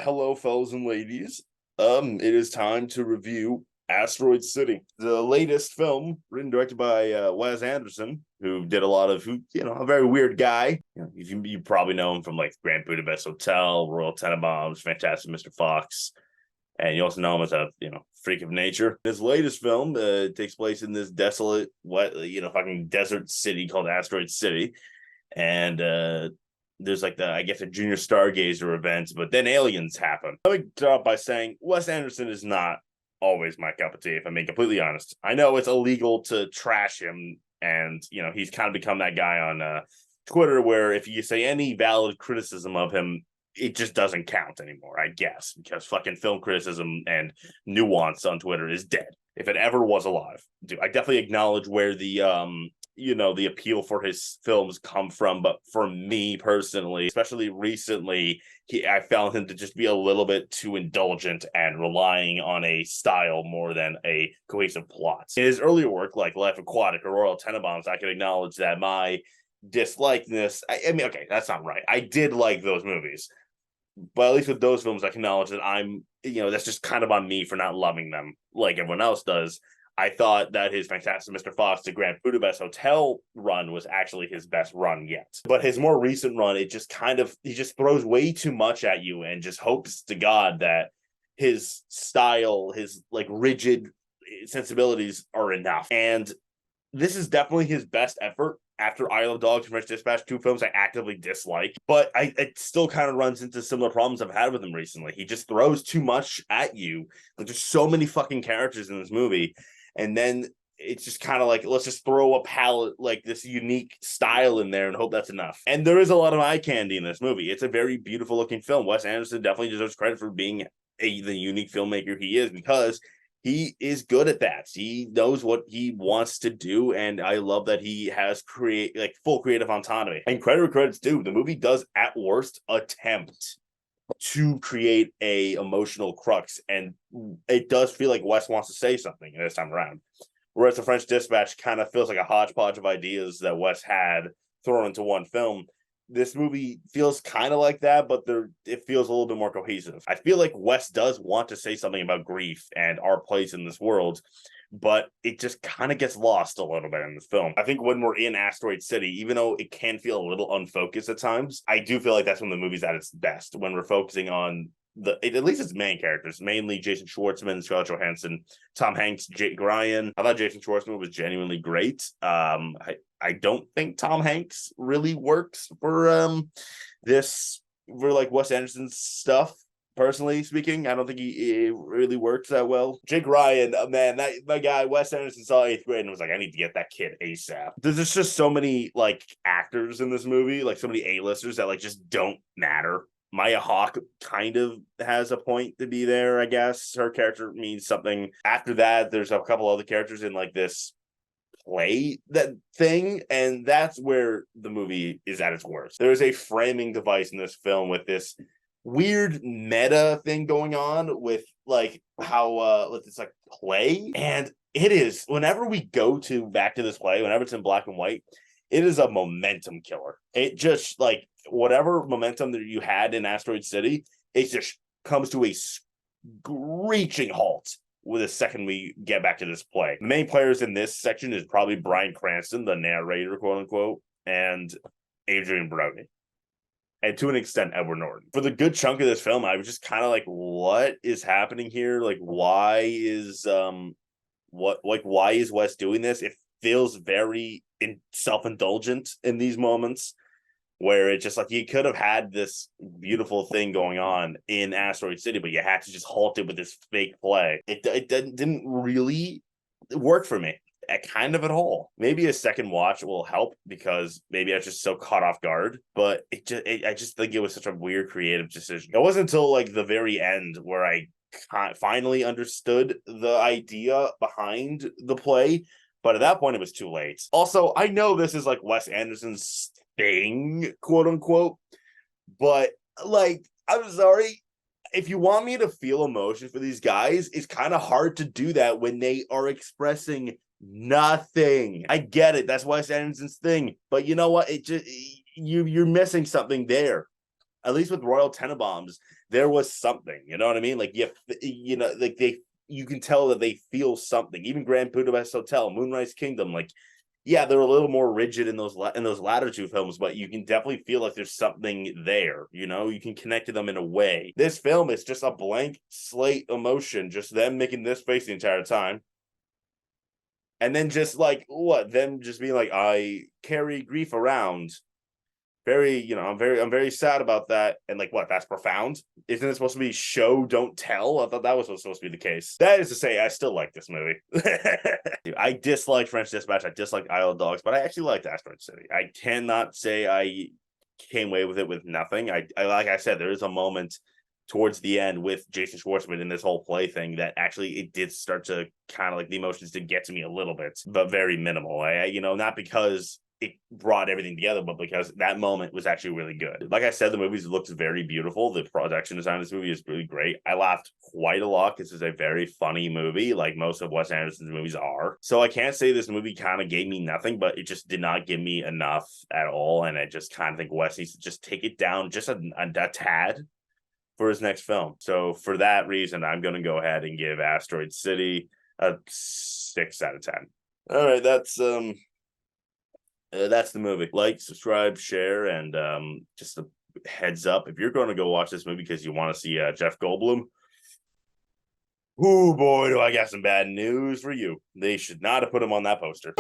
Hello, fellas and ladies. It is time to review Asteroid City, the latest film written and directed by Wes Anderson, who did a lot of, a very weird guy. You probably know him from like Grand Budapest Hotel, Royal Tenenbaums, Fantastic Mr. Fox, and you also know him as a freak of nature. His latest film takes place in this desolate, wet, fucking desert city called Asteroid City, and there's like I guess a junior stargazer event, but then aliens happen. Let me start by saying Wes Anderson is not always my cup of tea, if I'm being completely honest. I know it's illegal to trash him, and he's kind of become that guy on Twitter where if you say any valid criticism of him, it just doesn't count anymore, I guess, because fucking film criticism and nuance on Twitter is dead. If it ever was alive. Dude, I definitely acknowledge where the appeal for his films come from, but for me personally, especially recently, I found him to just be a little bit too indulgent and relying on a style more than a cohesive plot. In his earlier work, like Life Aquatic or Royal Tenenbaums, I can acknowledge that my dislikeness. I mean, okay, that's not right. I did like those movies, but at least with those films, I can acknowledge that that's just kind of on me for not loving them like everyone else does. I thought that his Fantastic Mr. Fox, the Grand Budapest Hotel run was actually his best run yet. But his more recent run, he just throws way too much at you and just hopes to God that his style, his like rigid sensibilities are enough. And this is definitely his best effort after Isle of Dogs and French Dispatch, two films I actively dislike. But it still kind of runs into similar problems I've had with him recently. He just throws too much at you. Like, there's so many fucking characters in this movie. And then it's just kind of like, let's just throw a palette, like this unique style in there and hope that's enough. And there is a lot of eye candy in this movie. It's a very beautiful looking film. Wes Anderson definitely deserves credit for being the unique filmmaker he is, because he is good at that. He knows what he wants to do, and I love that he has full creative autonomy. And credit where credit's due. The movie does at worst attempt to create a emotional crux, and it does feel like Wes wants to say something this time around. Whereas the French Dispatch kind of feels like a hodgepodge of ideas that Wes had thrown into one film. This movie feels kind of like that, but it feels a little bit more cohesive. I feel like Wes does want to say something about grief and our place in this world, but it just kind of gets lost a little bit in this film. I think when we're in Asteroid City, even though it can feel a little unfocused at times, I do feel like that's when the movie's at its best, when we're focusing on at least its main characters, mainly Jason Schwartzman, Scarlett Johansson, Tom Hanks, Jake Ryan. I thought Jason Schwartzman was genuinely great. I don't think Tom Hanks really works for like Wes Anderson's stuff. Personally speaking, I don't think he really works that well. Jake Ryan, man, that guy, Wes Anderson saw 8th grade and was like, I need to get that kid ASAP. There's just so many like actors in this movie, like so many A-listers that like just don't matter. Maya Hawke kind of has a point to be there, I guess. Her character means something. After that, there's a couple other characters in like this play that thing, and that's where the movie is at its worst. There is a framing device in this film with this weird meta thing going on with like how it's like play, and it is whenever we go to back to this play, whenever it's in black and white, it is a momentum killer. It just like whatever momentum that you had in Asteroid City, it just comes to a screeching halt with the second we get back to this play. The main players in this section is probably Bryan Cranston, the narrator, quote unquote, and Adrian Brody, and to an extent Edward Norton. For the good chunk of this film, I was just kind of like, what is happening here? Like, why is Wes doing this? It feels very self-indulgent in these moments, where it's just like you could have had this beautiful thing going on in Asteroid City, but you had to just halt it with this fake play. It didn't really work for me kind of at all. Maybe a second watch will help, because maybe I was just so caught off guard, but I just think it was such a weird creative decision. It wasn't until like the very end where I finally understood the idea behind the play, but at that point it was too late. Also, I know this is like Wes Anderson's thing, quote unquote, but like, I'm sorry, if you want me to feel emotion for these guys, it's kind of hard to do that when they are expressing nothing. I get it, that's Wes Anderson's thing, but you know what, it just you're missing something there. At least with Royal Tenenbaums, there was something, you know what I mean? Like you know, like you can tell that they feel something. Even Grand Budapest Hotel, Moonrise Kingdom, like yeah, they're a little more rigid in those latter two films, but you can definitely feel like there's something there. You know, you can connect to them in a way. This film is just a blank slate emotion, just them making this face the entire time. And then just like what them just being like, I carry grief around. Very, you know, I'm very sad about that. And like what, that's profound. Isn't it supposed to be show don't tell? I thought that was supposed to be the case. That is to say, I still like this movie. I dislike French Dispatch, I dislike Isle of Dogs, but I actually liked Asteroid City. I cannot say I came away with it with nothing. I like I said, there is a moment towards the end with Jason Schwartzman in this whole play thing that actually it did start to kind of like the emotions did get to me a little bit, but very minimal. You know, not because it brought everything together, but because that moment was actually really good. Like I said, the movie looks very beautiful. The production design of this movie is really great. I laughed quite a lot. This is a very funny movie, like most of Wes Anderson's movies are. So I can't say this movie kind of gave me nothing, but it just did not give me enough at all. And I just kind of think Wes needs to just take it down just a tad for his next film. So for that reason, I'm going to go ahead and give Asteroid City a 6 out of 10. All right, that's the movie. Like, subscribe, share, and just a heads up, if you're going to go watch this movie because you want to see Jeff Goldblum, oh boy, do I got some bad news for you. They should not have put him on that poster.